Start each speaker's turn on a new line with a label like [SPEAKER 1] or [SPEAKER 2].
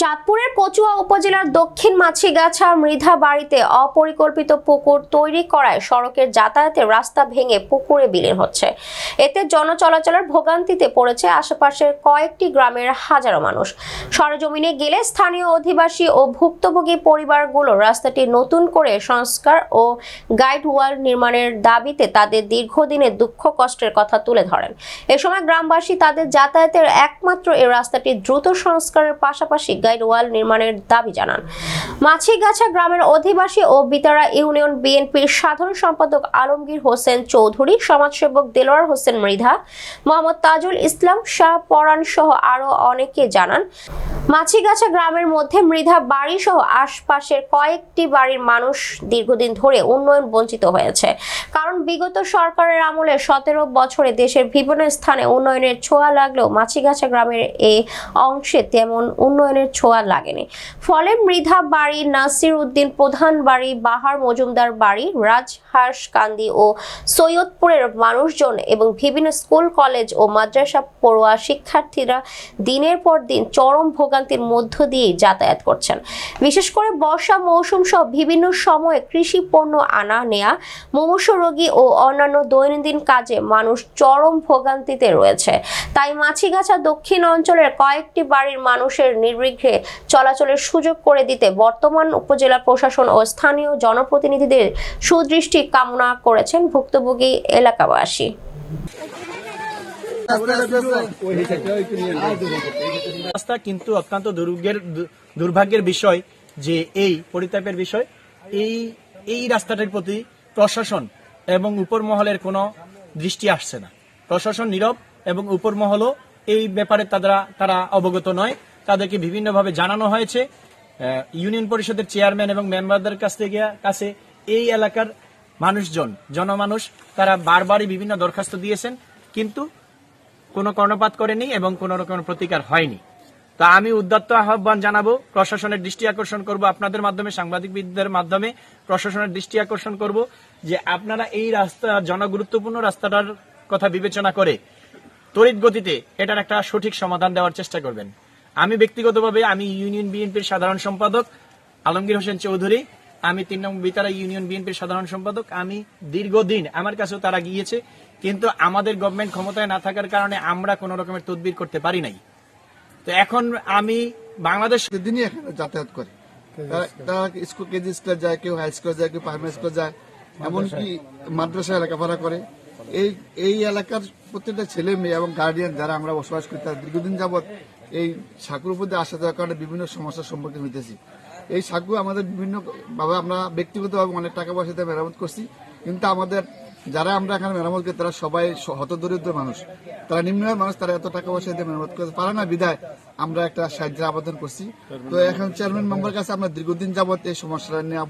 [SPEAKER 1] চাঁদপুরের কচুয়া উপজেলার দক্ষিণ মাছিগাছা মৃধা বাড়িতে অপরিকল্পিত পুকুর তৈরি করায় সড়কের যাতায়াতের রাস্তা ভেঙে পুকুরে বিলীন হচ্ছে। এতে জনচলাচলের ভোগান্তিতে পড়েছে আশেপাশের কয়েকটি গ্রামের হাজারো মানুষ। সরেজমিনে গেলে স্থানীয় অধিবাসী ও ভুক্তভোগী পরিবারগুলো রাস্তাটি নতুন করে সংস্কার ও গাইড ওয়াল নির্মাণের দাবিতে তাদের দীর্ঘদিনের দুঃখ কষ্টের কথা তুলে ধরেন। এ সময় গ্রামবাসী তাদের যাতায়াতের একমাত্র এই রাস্তাটি দ্রুত সংস্কারের পাশাপাশি গাইড ওয়াল নির্মাণের দাবি জানান। মাছিগাছা গ্রামের অধিবাসী ও বিতারা ইউনিয়ন বিএনপির সাধারণ সম্পাদক আলমগীর হোসেন চৌধুরী, সমাজসেবক দেলোয়ার হোসেন মৃধা, মোহাম্মদ তাজুল ইসলাম শাহ পরাণ সহ আরো অনেকে জানান, মাছিগাছা গ্রামের মধ্যে মৃধা বাড়ি সহ আশপাশের কয়েকটি বাড়ির মানুষ দীর্ঘদিন ধরে উন্নয়ন বঞ্চিত হয়েছে। কারণ বিগত সরকারের আমলে 17 বছরে দেশের বিভিন্ন স্থানে উন্নয়নের ছোঁয়া লাগলেও মাছিগাছা গ্রামের এই অংশে তেমন উন্নয়নের ছোঁয়া লাগেনি। ফলে মৃধা বাড়ি, নাসির উদ্দিন প্রধান বাড়ি, বাহার মজুমদার বাড়ি, রাজহাঁস কান্দি ও সৈয়দপুরের মানুষজন এবং বিভিন্ন স্কুল, কলেজ ও মাদ্রাসা পড়ুয়া শিক্ষার্থীরা দিনের পর দিন চরম ভোগান্তির মধ্য দিয়ে যাতায়াত করছেন। বিশেষ করে বর্ষা মৌসুম সহ বিভিন্ন সময়ে কৃষি পণ্য আনা নেয়া, মুমূর্ষু রোগী ও অন্যান্য দৈনন্দিন কাজে মানুষ চরম ভোগান্তিতে রয়েছে। তাই মাছিগাছা দক্ষিণ অঞ্চলের কয়েকটি বাড়ির মানুষের নির্বিঘ্নে চলাচলের সুযোগ করে দিতে বর্তমান উপজেলা প্রশাসন ও স্থানীয় জনপ্রতিনিধিদের সুদৃষ্টি কামনা করেছেন ভুক্তভোগী এলাকাবাসী।
[SPEAKER 2] রাস্তা কিন্তু অত্যন্ত দুর্ভাগ্যের বিষয় যে এই পরিতাপের বিষয় এই রাস্তাটার প্রতি প্রশাসন এবং উপর মহলের কোনো দৃষ্টি আসছে না। প্রশাসন নীরব এবং উপর মহলও এই ব্যাপারে তারা অবগত নয়। তাদেরকে বিভিন্নভাবে জানানো হয়েছে। ইউনিয়ন পরিষদের চেয়ারম্যান এবং মেম্বারদের কাছে এই এলাকার জনমানুষ তারা বারবারই বিভিন্ন দরখাস্ত দিয়েছেন, কিন্তু কোনো কর্ণপাত করেনি এবং কোনো রকম প্রতিকার হয়নি। তা আমি উদ্যত্ত আহ্বান জানাবো, প্রশাসনের দৃষ্টি আকর্ষণ করব, আপনাদের মাধ্যমে, সাংবাদিকদের মাধ্যমে প্রশাসনের দৃষ্টি আকর্ষণ করব যে আপনারা এই রাস্তা, জনগুরুত্বপূর্ণ রাস্তাটার কথা বিবেচনা করে তড়িৎ গতিতে এটার একটা সঠিক সমাধান দেওয়ার চেষ্টা করবেন। আমি ব্যক্তিগতভাবে ইউনিয়ন বিএনপির সাধারণ সম্পাদক আলমগীর হোসেন চৌধুরী, আমি 3 নং বিতারা ইউনিয়ন বিএনপির সাধারণ সম্পাদক। আমি দীর্ঘদিন, আমার কাছেও তারা গিয়েছে, কিন্তু আমাদের গভর্নমেন্ট ক্ষমতায় না থাকার কারণে আমরা কোন রকমের তদবির করতে পারি নাই। তো এখন আমি বাংলাদেশ
[SPEAKER 3] দিনই এখানে যাতায়াত করি, তারা স্কুল, কেজি স্কুলে যায়, কেউ হাই স্কুলে যায়, কেউ প্রাইমারি স্কুলে যায়, এমনকি মাদ্রাসা লেখাপড়া করে। এই এলাকার প্রত্যেকটা ছেলে মেয়ে এবং গার্ডিয়ান যারা আমরা বসবাস করি, তারা দীর্ঘদিন যাবৎ এই সাঁকুর উপর দিয়ে আসা যাওয়ার কারণে বিভিন্ন সমস্যার সম্মুখীন হইতেছি। এই সাঁকু আমাদের বিভিন্ন ভাবে আমরা ব্যক্তিগতভাবে অনেক টাকা পয়সা দিয়ে মেরামত করছি, কিন্তু আমাদের যারা আমরা এখানে মেরামত করি তারা সবাই হতদরিদ্র মানুষ, তারা নিম্ন মানুষ, তারা এত টাকা পয়সা দিয়ে মেরামত করতে পারে না, বিধায় আমরা একটা সাহায্যের আবেদন করছি। তো এখন চেয়ারম্যান মেম্বার কাছে আমরা দীর্ঘদিন যাবৎ এই সমস্যাটা নিয়ে